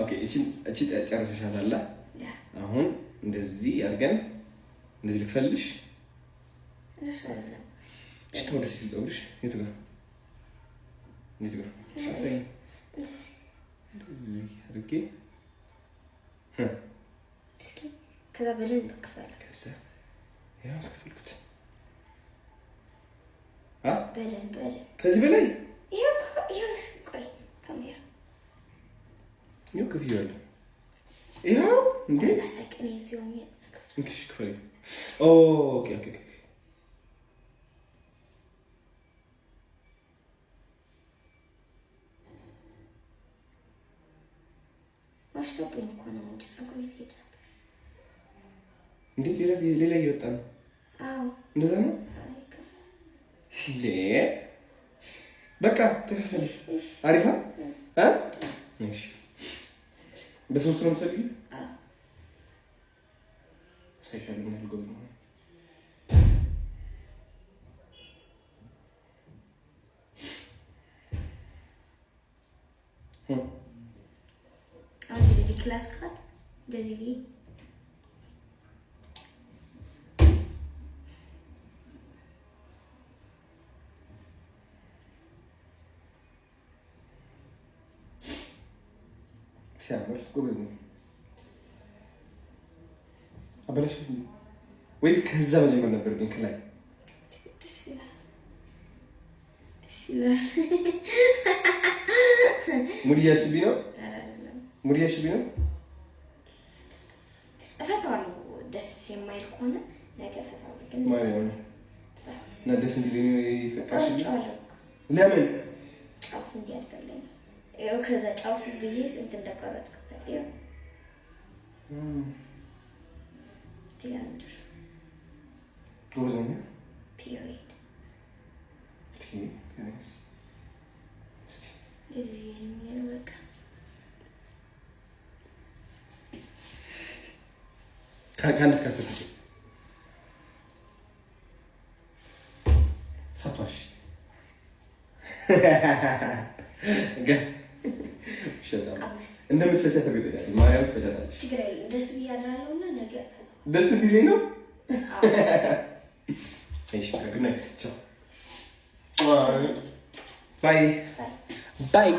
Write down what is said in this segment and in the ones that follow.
ኦኬ እቺ ጨርሰሻታል አሁን እንደዚህ አድርገን እንደዚህ ልክፈልሽ እሺ አይደለም እቺ ወደስ ይዘውልሽ የት ጋር ሻፈኝ እንደዚህ አድርጌ እስኪ ከዛ በደንብ ከፈል ከዛ ያው ከፈልኩት በደንብ ከዚህ በላይ ይሄው ቆይ ካሜራ ይሄው ከፍያለሁ ይሄው እንዴ አሰቀኝ ሲሆን እንክሽ ከፈል ኦኬ ማስተቀኝ እኮ ነው እንዴ ፀጉር ቤት ሄደ እንዴ ሌላ ይወጣ ነው አዎ እንደዛ ነው በቃ ተከፈለ አሪፋ እሺ በሶስት ነው የምትፈልጊው ሳይሻል ምን አልጎል ነው አዚ ክላስ ካል እንደዚህ ሲያምር ጎበዝ ነው አበላሽ ወይስ ከዛ መጀመር ነበር ግን ከላይ ደስ ይላል ሙዲያስ ቢኖ አይደለም ሙዲያስ ቢኖ እፈታዋለሁ ደስ የማይል ከሆነ ነገ እፈታዋለሁ ግን እና ደስ እንዲለኝ ይፈቃሽ ለምን ጫፉ እንዲያድርግልኝ ያው ከዛ ጫፉ ብዬስ እንት እንደቀረጥኩት ያው ቲያንድር ሮዝኛ ፒሪድ እዚህ የሚለው በቃ ከአንድ እስከ 10 ስጪ ሳቷሽ እንደምትፈታ ተገደዳል ማርያም ፈታታለች ችግር የለም ደስ ብያለሁና ነገ ፈታ ደስ እንዲለኝ ነው እሺ ከግናይት ቻው ባይ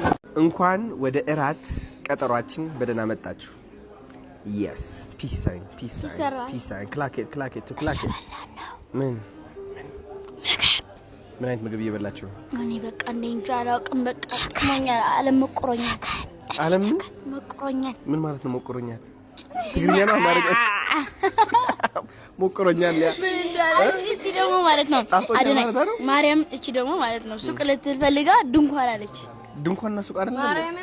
እንኳን ወደ እራት ቀጠሯችን በደህና መጣችሁ yes peace sign ክላኬት ምን አይነት ምግብ እየበላችሁ ነው? እኔ በቃ እንጃ አላውቅም። በቃ ከሞኛል ዓለም መቆሮኛል። ዓለም መቆሮኛል ምን ማለት ነው? መቆሮኛል ትግርኛ ነው አማርኛ? መቆሮኛል ያ እቺ ደግሞ ማለት ነው አደና ማርያም እቺ ደግሞ ማለት ነው ሱቅ ልትፈልጋ ድንኳን አለች። ድንኳንና ሱቅ አይደለም ማርያም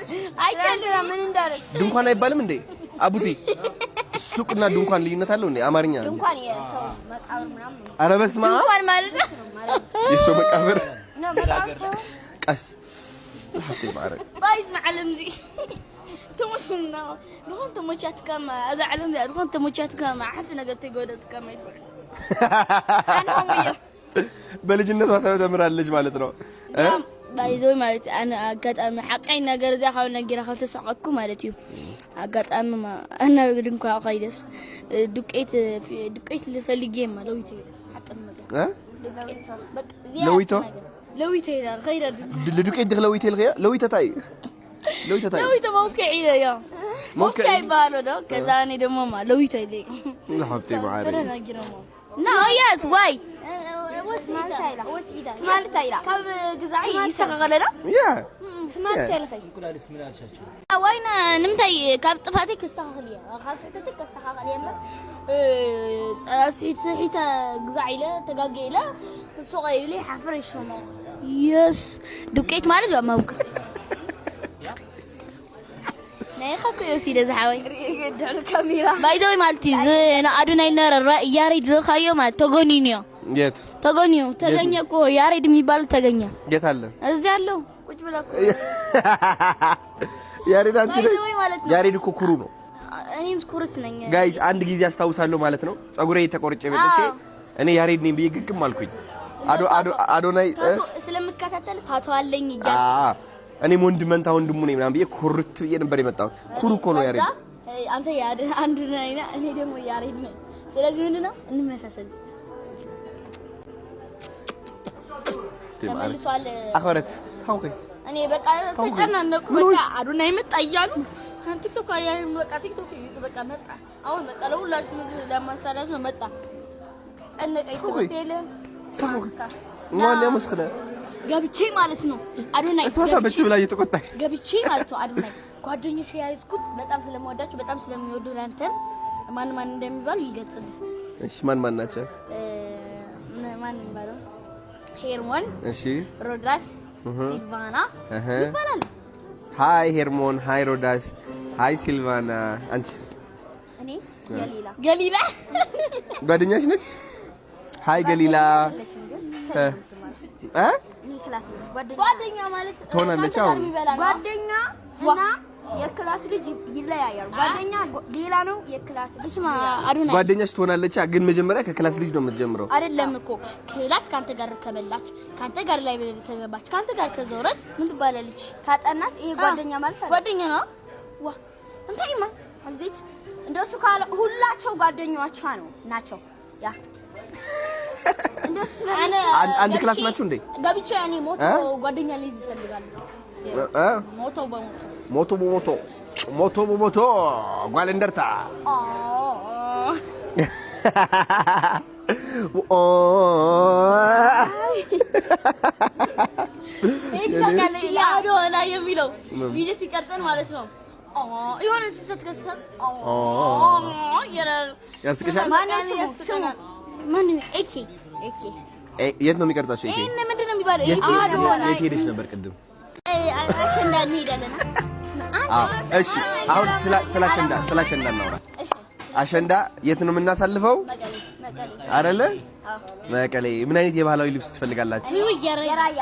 አይቻልራ ምን እንዳረች ድንኳን አይባልም እንዴ አቡቲ? ሱቅና ድንኳን ልዩነት አለው እንዴ? አማርኛ ድንኳን የሰው መቃብር ምናምን ነው። ኧረ በስመ አብ ድንኳን ማለት ነው የሰው መቃብር ነው። መቃብር ሰው ቀስ ሀስቴ ማረግ ባይዝ معلم زي تمشينا لهون تمشيات كما اذا علم زي لهون تمشيات كما حتى نقلت جودت كما يفرق انا وياه በልጅነቷ ተምራለች ማለት ነው ባይዞይ ማለት انا አጋጣሚ ሐቀኝ ነገር እዚያ ካው ነግራ ካልተሳቀኩ ማለት እዩ አጋጣሚ انا ድንኳን ኸይደስ ዱቄት ልፈልጌ ማለውት ሐቀኝ ነገር لويته خير لدوكي دخل لويته الغيا لويته تاي لويته موقعي يا موقعي بالو ده كذا اني دمو ما لويته دي لا حبتي معاري نا يس واي مالتايلا كاب غزاعي يسغلنا يا مالتايلا كل هذا اسمنا علشاتشو وين نمتي كاب طفاتك استغليا خاصتك استغليا ما سيتا غزاعي لا تغاغي لا صغير لي حفرش شنو يس دوكيت مالد موك ناي خاكو يسيده زحاوي يقدر الكاميرا بايدوي مالتي انا ادوناي نر ياريد خايو ما تغونينيو የት ተገኘው ተገኘኮ ያሬድ የሚባል ተገኘ የት አለ እዚህ አለው ቁጭ ብለህ ያሬድ አንቺ ነኝ ያሬድ እኮ ኩሩ ነው እኔም ኩሩስ ነኝ ጋይስ አንድ ጊዜ አስታውሳለሁ ማለት ነው ጸጉሬ ተቆርጬ መጥቼ እኔ ያሬድ ነኝ ብዬ ግግም አልኩኝ አዶናይ ስለምከታተል ታቷ አለኝ ይያ እኔም ወንድሙ ነኝ ምናምን ብዬ ኩርት ብዬ ነበር የመጣሁት። ኩሩ እኮ ነው ያሬድ። አንተ አንድ ነኝ እኔ ደግሞ ያሬድ ነኝ። ስለዚህ ምንድነው እንመሳሰል። ተመልሷል አኸረት ታውቂ እኔ በቃ ተጨናነኩ። በቃ አዱናይ መጣ እያሉ ቲክቶክ አያይም በቃ ቲክቶክ በቃ መጣ። አሁን በቃ ለሁላችሁም ለማስተላለፍ ነው መጣ። ቀነቀይ ትምቴለ ማን ያመስከለ ገብቼ ማለት ነው አዱናይ እሷ በች ብላ እየተቆጣች ገብቼ ማለት ነው አዱናይ ጓደኞቼ ያይዝኩት በጣም ስለምወዳቸው በጣም ስለሚወዱ ላንተም ማን እንደሚባል ይገልጽልኝ። እሺ ማን ናቸው? ማን ይባላል? ሄርሞን፣ እሺ ሮዳስ፣ ሲልቫና ይባላል። ሃይ ሄርሞን፣ ሃይ ሮዳስ፣ ሃይ ሲልቫና። አንቺ? እኔ ገሊላ ጓደኛሽ ነች? ሃይ ገሊላ ጓደኛ ማለት ትሆናለች። አሁን ጓደኛ እና የክላስ ልጅ ይለያያል። ጓደኛ ሌላ ነው፣ የክላስ ልጅ ስማ አዱና ጓደኛሽ ትሆናለች፣ ግን መጀመሪያ ከክላስ ልጅ ነው የምትጀምረው። አይደለም እኮ ክላስ ካንተ ጋር ከበላች፣ ካንተ ጋር ላይ ከገባች፣ ካንተ ጋር ከዞረች ምን ትባላለች? ካጠናች። ይሄ ጓደኛ ማለት ጓደኛ ነው። ዋ እንታይማ እዚች እንደሱ ካለ ሁላቸው ጓደኛዎቿ ነው ናቸው። ያ እንደሱ አንድ ክላስ ናችሁ እንዴ? ገብቼ እኔ ሞቶ ጓደኛ ልይዝ እፈልጋለሁ። ሞቶ ጓለንደርታ ያዶና የሚለው ቪዲዮ ሲቀርጸን ማለት ነው። የሆነ ሲሰጥ ከሰጥ ያስቅሻል። ማን ኤኬ የት ነው የሚቀርጻቸው? ኤኬ እኔ ምንድነው የሚባለው? የት ሄደሽ ነበር ቅድም? አሸንዳ እንሄዳለን። እሺ አሁን ስለ አሸንዳ እናውራ። አሸንዳ የት ነው የምናሳልፈው? አይደለ? መቀሌ። ምን አይነት የባህላዊ ልብስ ትፈልጋላችሁ? የራያ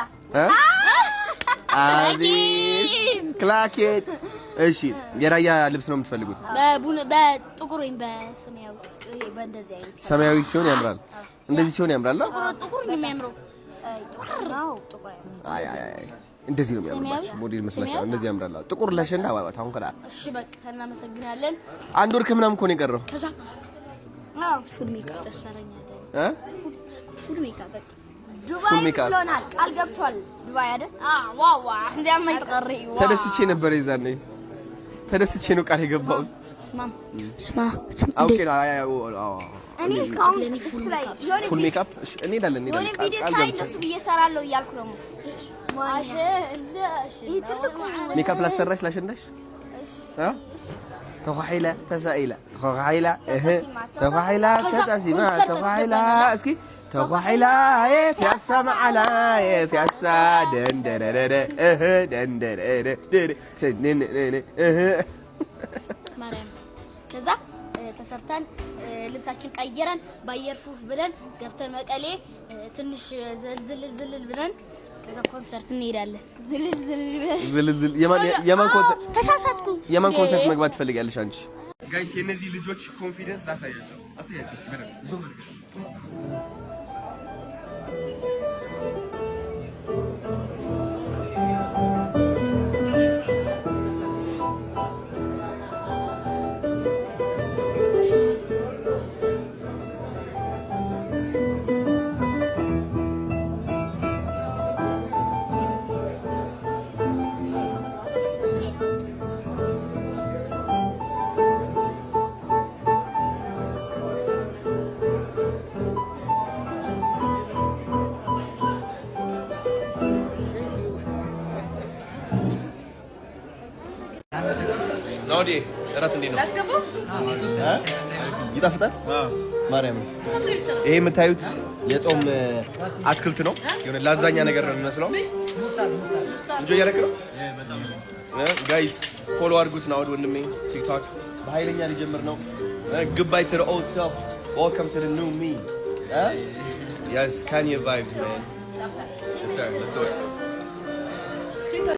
ክላኬት። እሺ የራያ ልብስ ነው የምትፈልጉት? በጥቁር ወይም በሰማያዊ። በእንደዚህ አይነት ሰማያዊ ሲሆን ያምራል። እንደዚህ ሲሆን ያምራል። ጥቁር ነው የሚያምረው። አይ እንደዚህ ነው የሚያምርባችሁ። ሞዴል መስላችሁ እንደዚህ ያምራል። ጥቁር ለአሸንዳ አባባት አሁን ከዳ። እሺ በቃ እናመሰግናለን። አንድ ወር ከምናምን እኮ ነው የቀረው። ከዛ ፉል ሜካፕ ተሰራኛል። ፉል ሜካፕ በቃ ዱባይ ብሎናል። ቃል ገብቷል። ዱባይ አይደል? ዋው እንዲያማ ይተቀሪው ተደስቼ ነበር የዛኔ። ተደስቼ ነው ቃል የገባሁት። ስማ ኦኬ ነው። እኔ እስካሁን ላይ ፉል ሜካፕ እንሄዳለን። የሆነ ቪዲዮ ሳይ እንደሱ ብዬ እሰራለሁ እያልኩ ነው። ሜካፕ ላሰራሽ ላሸንዳሽ ተኳሒላ ተሳኢላ ተኳሒላ ተኳሒላ ተጣሲማ ተኳሒላ እስኪ ተኳሒላ ፒያሳ መዓላ ፒያሳ ደንደረረ ደንደረረ ማርያም ከዛ ተሰርተን ልብሳችን ቀይረን ባየር ፉፍ ብለን ገብተን መቀሌ ትንሽ ዝልዝል ብለን ከዛ ኮንሰርት እንሄዳለን። ዝልዝል የማን ኮንሰርት? ተሳሳትኩ። የማን ኮንሰርት መግባት ትፈልጋለሽ አንቺ? ጋይስ የነዚህ ልጆች ኮንፊደንስ ላሳያችሁ። አሳያችሁ እስኪ በደንብ ዞም ናውዲ እራት እንዴት ነው? ይጣፍጣል። ማርያም ይሄ የምታዩት የጾም አትክልት ነው። የሆነ ላዛኛ ነገር ነው የሚመስለው። እንጆ እያደረግ ነው ጋይስ። ፎሎ አድርጉት። ናውዲ ወንድሜ ቲክቶክ በኃይለኛ ሊጀምር ነው። goodbye to the old self, welcome to the new me. Yes, Kanye vibes, man. Yes sir, let's do it.